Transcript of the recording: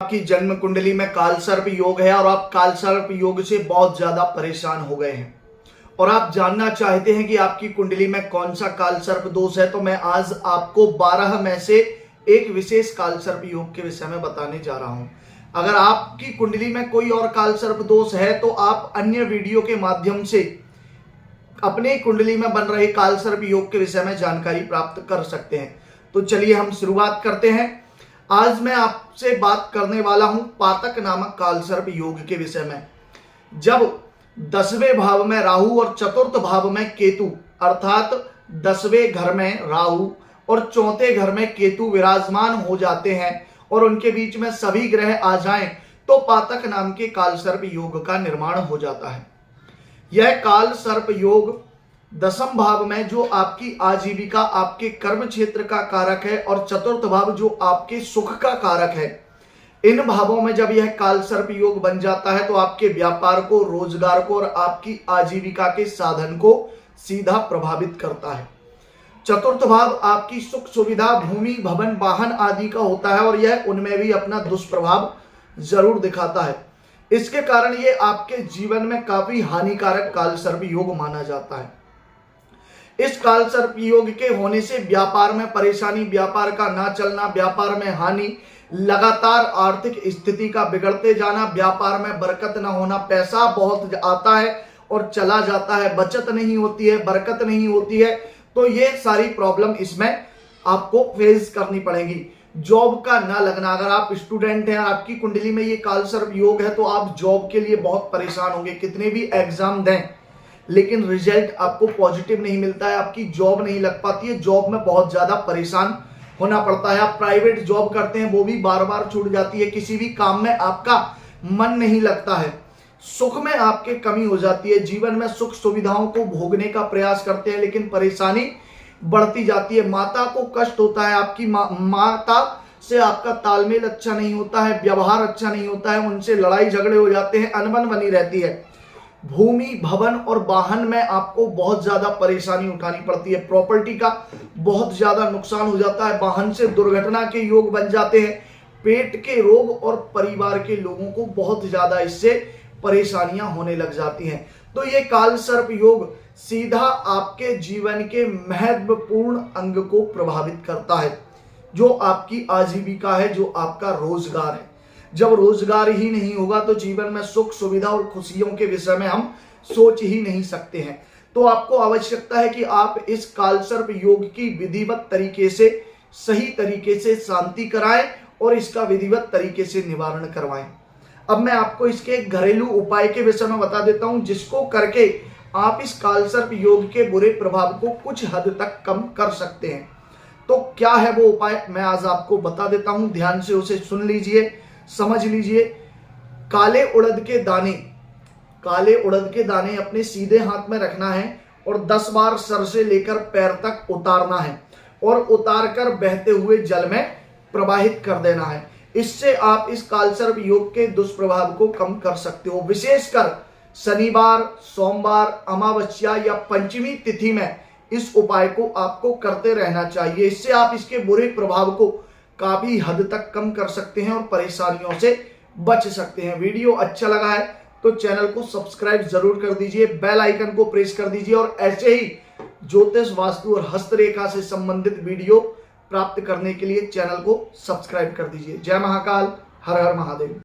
आपकी जन्म कुंडली में कालसर्प योग है और आप कालसर्प योग से बहुत ज्यादा परेशान हो गए हैं और आप जानना चाहते हैं कि आपकी कुंडली में कौन सा कालसर्प दोष है, तो मैं आज आपको 12 में से एक विशेष कालसर्प योग के विषय में बताने जा रहा हूं। अगर आपकी कुंडली में कोई और कालसर्प दोष है तो आप अन्य वीडियो के माध्यम से अपने कुंडली में बन रहे कालसर्प योग के विषय में जानकारी प्राप्त कर सकते हैं। तो चलिए हम शुरुआत करते हैं। आज मैं आपसे बात करने वाला हूं पातक नामक कालसर्प योग के विषय में। जब 10वें भाव में राहु और चतुर्थ भाव में केतु अर्थात 10वें घर में राहु और चौथे घर में केतु विराजमान हो जाते हैं और उनके बीच में सभी ग्रह आ जाएं तो पातक नाम के कालसर्प योग का निर्माण हो जाता है। यह कालसर्प योग 10वें भाव में जो आपकी आजीविका, आपके कर्म क्षेत्र का कारक है और चतुर्थ भाव जो आपके सुख का कारक है, इन भावों में जब यह कालसर्प योग बन जाता है तो आपके व्यापार को, रोजगार को और आपकी आजीविका के साधन को सीधा प्रभावित करता है। चतुर्थ भाव आपकी सुख सुविधा, भूमि, भवन, वाहन आदि का होता है और यह उनमें भी अपना दुष्प्रभाव जरूर दिखाता है। इसके कारण ये आपके जीवन में काफी हानिकारक कालसर्प योग माना जाता है। इस कालसर्प योग के होने से व्यापार में परेशानी, व्यापार का ना चलना, व्यापार में हानि, लगातार आर्थिक स्थिति का बिगड़ते जाना, व्यापार में बरकत ना होना, पैसा बहुत आता है और चला जाता है, बचत नहीं होती है, बरकत नहीं होती है, तो ये सारी प्रॉब्लम इसमें आपको फेस करनी पड़ेगी। जॉब का ना लगना, अगर आप स्टूडेंट हैं, आपकी कुंडली में ये कालसर्प योग है तो आप जॉब के लिए बहुत परेशान होंगे। कितने भी एग्जाम दें लेकिन रिजल्ट आपको पॉजिटिव नहीं मिलता है, आपकी जॉब नहीं लग पाती है, जॉब में बहुत ज्यादा परेशान होना पड़ता है। आप प्राइवेट जॉब करते हैं वो भी बार बार छूट जाती है, किसी भी काम में आपका मन नहीं लगता है, सुख में आपके कमी हो जाती है, जीवन में सुख सुविधाओं को भोगने का प्रयास करते हैं लेकिन परेशानी बढ़ती जाती है। माता को कष्ट होता है, आपकी माता से आपका तालमेल अच्छा नहीं होता है, व्यवहार अच्छा नहीं होता है, उनसे लड़ाई झगड़े हो जाते हैं, अनबन बनी रहती है। भूमि, भवन और वाहन में आपको बहुत ज्यादा परेशानी उठानी पड़ती है, प्रॉपर्टी का बहुत ज्यादा नुकसान हो जाता है, वाहन से दुर्घटना के योग बन जाते हैं, पेट के रोग और परिवार के लोगों को बहुत ज्यादा इससे परेशानियां होने लग जाती हैं। तो ये कालसर्प योग सीधा आपके जीवन के महत्वपूर्ण अंग को प्रभावित करता है, जो आपकी आजीविका है, जो आपका रोजगार है। जब रोजगार ही नहीं होगा तो जीवन में सुख सुविधा और खुशियों के विषय में हम सोच ही नहीं सकते हैं। तो आपको आवश्यकता है कि आप इस कालसर्प योग की विधिवत तरीके से, सही तरीके से शांति कराएं और इसका विधिवत तरीके से निवारण करवाएं। अब मैं आपको इसके एक घरेलू उपाय के विषय में बता देता हूं, जिसको करके आप इस कालसर्प योग के बुरे प्रभाव को कुछ हद तक कम कर सकते हैं। तो क्या है वो उपाय, मैं आज आपको बता देता हूं, ध्यान से उसे सुन लीजिए, समझ लीजिए। काले उड़द के दाने अपने सीधे हाथ में रखना है और 10 बार सर से लेकर पैर तक उतारना है और उतार कर बहते हुए जल में प्रवाहित कर देना है। इससे आप इस कालसर्प योग के दुष्प्रभाव को कम कर सकते हो। विशेषकर शनिवार, सोमवार, अमावस्या या पंचमी तिथि में इस उपाय को आपको करते रहना चाहिए। इससे आप इसके बुरे प्रभाव को काफी हद तक कम कर सकते हैं और परेशानियों से बच सकते हैं। वीडियो अच्छा लगा है तो चैनल को सब्सक्राइब जरूर कर दीजिए, बेल आइकन को प्रेस कर दीजिए और ऐसे ही ज्योतिष, वास्तु और हस्तरेखा से संबंधित वीडियो प्राप्त करने के लिए चैनल को सब्सक्राइब कर दीजिए। जय महाकाल, हर हर महादेव।